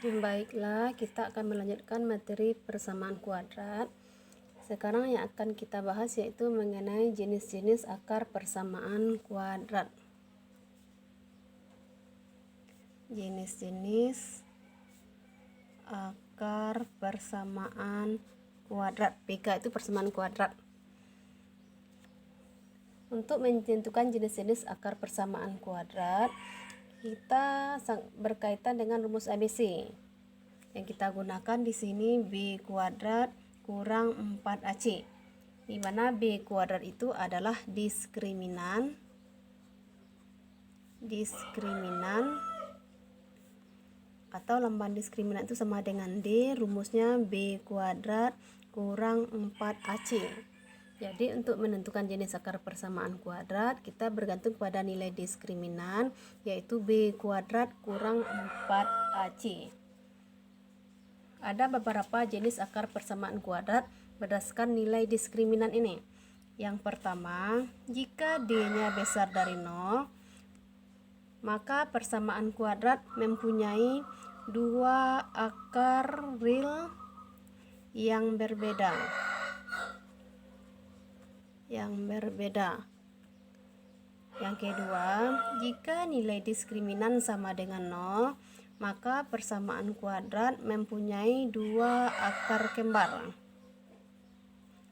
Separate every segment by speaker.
Speaker 1: Baiklah, kita akan melanjutkan materi persamaan kuadrat. Sekarang yang akan kita bahas yaitu mengenai jenis-jenis akar persamaan kuadrat. Jenis-jenis akar persamaan kuadrat. PK itu persamaan kuadrat. Untuk menentukan jenis-jenis akar persamaan kuadrat, kita berkaitan dengan rumus ABC. Yang kita gunakan di sini B kuadrat kurang 4AC, di mana B kuadrat itu adalah diskriminan atau lambang diskriminan itu sama dengan D, rumusnya B kuadrat kurang 4AC. Jadi untuk menentukan jenis akar persamaan kuadrat, kita bergantung pada nilai diskriminan, yaitu B kuadrat kurang 4AC. Ada beberapa jenis akar persamaan kuadrat berdasarkan nilai diskriminan ini. Yang pertama, jika D-nya besar dari 0, maka persamaan kuadrat mempunyai dua akar real yang berbeda. Yang kedua, jika nilai diskriminan sama dengan 0, maka persamaan kuadrat mempunyai dua akar kembar.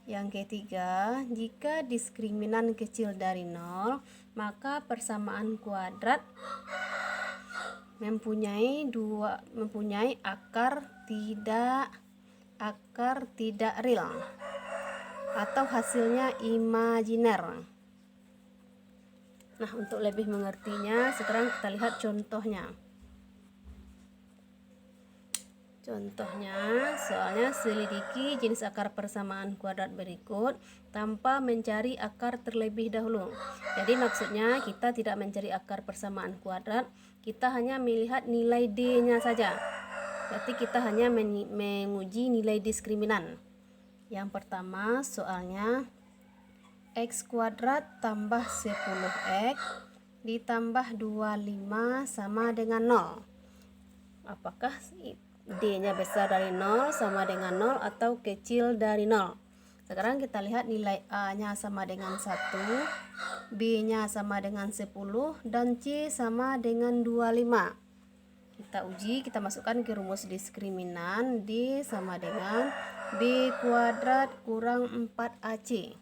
Speaker 1: Yang ketiga, jika diskriminan kecil dari 0, maka persamaan kuadrat mempunyai akar tidak real atau hasilnya imajiner. Nah, untuk lebih mengertinya, sekarang kita lihat contohnya. Soalnya selidiki jenis akar persamaan kuadrat berikut tanpa mencari akar terlebih dahulu. Jadi maksudnya kita tidak mencari akar persamaan kuadrat, kita hanya melihat nilai D-nya saja. Berarti kita hanya menguji nilai diskriminan. Yang pertama soalnya X kuadrat tambah 10X ditambah 25 sama dengan 0. Apakah D-nya besar dari 0 sama dengan 0 atau kecil dari 0? Sekarang kita lihat nilai A-nya sama dengan 1, B-nya sama dengan 10, dan C sama dengan 25. Kita uji, kita masukkan ke rumus diskriminan. D sama dengan B kuadrat kurang 4AC.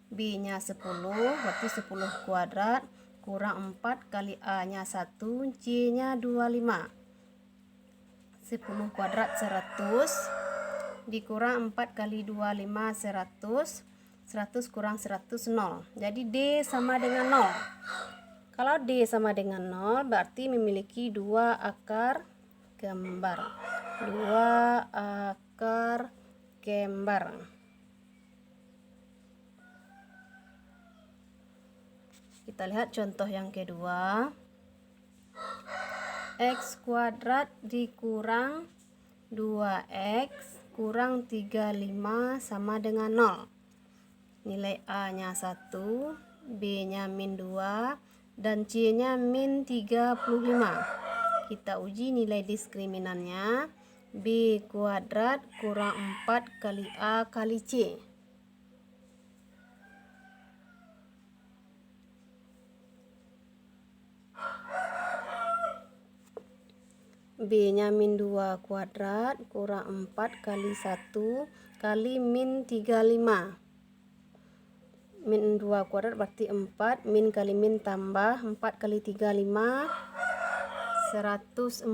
Speaker 1: B-nya 10, berarti 10 kuadrat kurang 4 kali A-nya 1, C-nya 25. 10 kuadrat 100 dikurang 4 kali 25 100. 100 kurang 100 0. Jadi D sama dengan 0. Kalau D sama dengan 0 berarti memiliki dua akar kembar. Kita lihat contoh yang kedua. X kuadrat dikurang 2X kurang 35 sama dengan 0. Nilai A-nya 1, B-nya min 2, dan C-nya min 35. Kita uji nilai diskriminannya. B kuadrat kurang 4 kali A kali C. B-nya min 2 kuadrat kurang 4 kali 1 kali min 35. Min 2 kuadrat berarti 4, min kali min tambah 4 kali 35 140.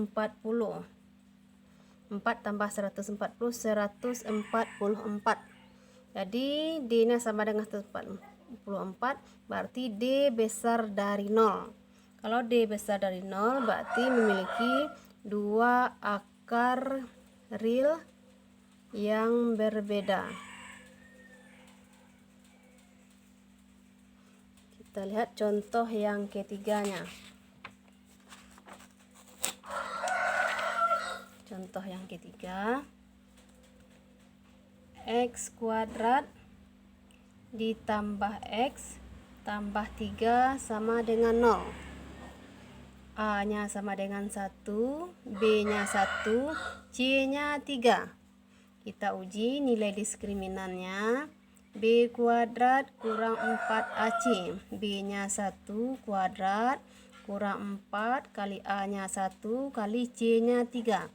Speaker 1: 4 tambah 140 144. Jadi D-nya sama dengan 144, berarti D besar dari 0. Kalau D besar dari 0 berarti memiliki dua akar real yang berbeda. Kita lihat contoh yang ketiganya. Contoh yang ketiga, X kuadrat ditambah X tambah 3 sama dengan 0. A-nya sama dengan 1, B-nya 1, C-nya 3. Kita uji nilai diskriminannya. B kuadrat kurang 4AC. B-nya 1 kuadrat kurang 4 kali A-nya 1 kali C-nya 3.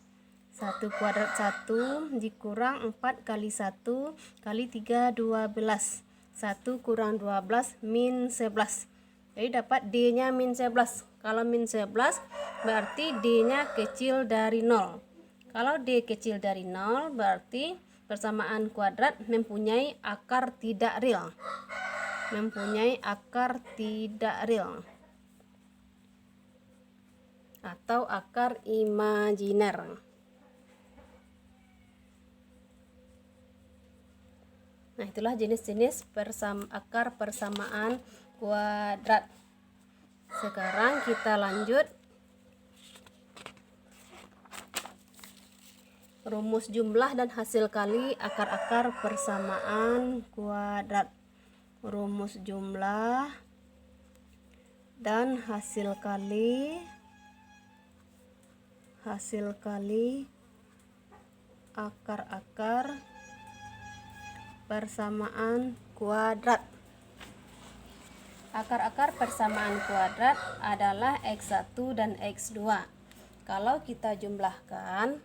Speaker 1: 1 kuadrat 1 dikurang 4 kali 1 kali 3, 12. 1 kurang 12 min 11. Jadi dapat D-nya min 11. Kalau min 11 berarti D-nya kecil dari 0. Kalau D kecil dari 0 berarti persamaan kuadrat mempunyai akar tidak real. Mempunyai akar tidak real. Atau akar imajiner. Nah, itulah jenis-jenis akar persamaan kuadrat. Sekarang kita lanjut rumus jumlah dan hasil kali akar-akar persamaan kuadrat. Rumus jumlah dan hasil kali akar-akar persamaan kuadrat. Akar-akar persamaan kuadrat adalah X1 dan X2. Kalau kita jumlahkan,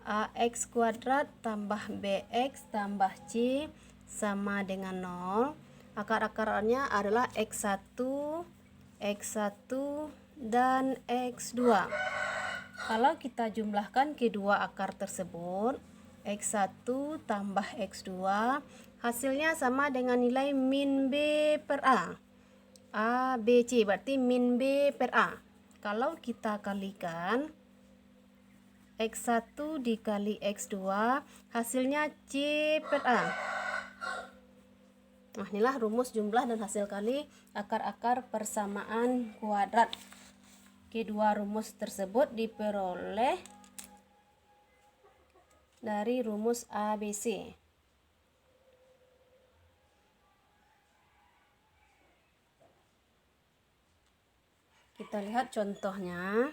Speaker 1: AX kuadrat tambah BX tambah C sama dengan 0. Akar-akarnya adalah X1, X1 dan X2. Kalau kita jumlahkan kedua akar tersebut, X1 tambah X2, hasilnya sama dengan nilai min B per A. A, B, C berarti min B per A. Kalau kita kalikan X1 dikali X2, hasilnya C per A. Nah, inilah rumus jumlah dan hasil kali akar-akar persamaan kuadrat. Kedua rumus tersebut diperoleh dari rumus ABC. Kita lihat contohnya.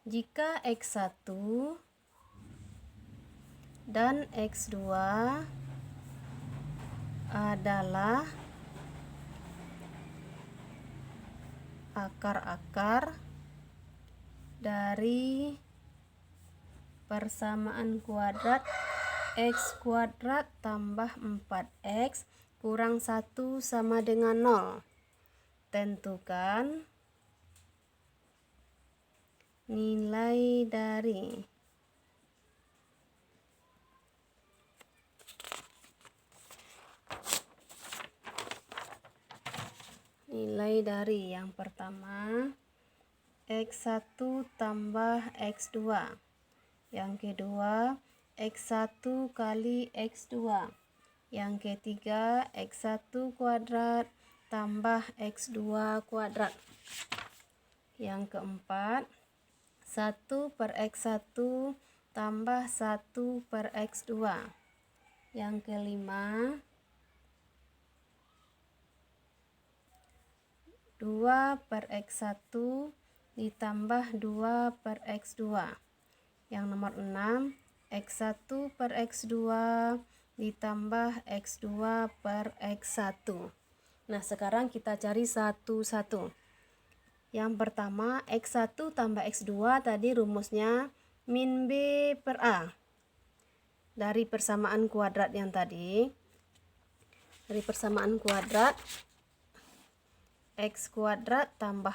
Speaker 1: Jika X1 dan X2 adalah akar-akar dari persamaan kuadrat X kuadrat tambah 4X kurang 1 sama dengan 0. Tentukan nilai dari yang pertama X1 tambah X2, yang kedua X1 kali X2, yang ketiga X1 kuadrat tambah X2 kuadrat, yang keempat 1 per X1 tambah 1 per X2, yang kelima 2 per X1 ditambah 2 per X2, yang nomor 6 X1 per X2 ditambah X2 per X1. Nah, sekarang kita cari satu-satu. Yang pertama X1 tambah X2 tadi rumusnya min B per A. Dari persamaan kuadrat yang tadi, dari persamaan kuadrat X kuadrat tambah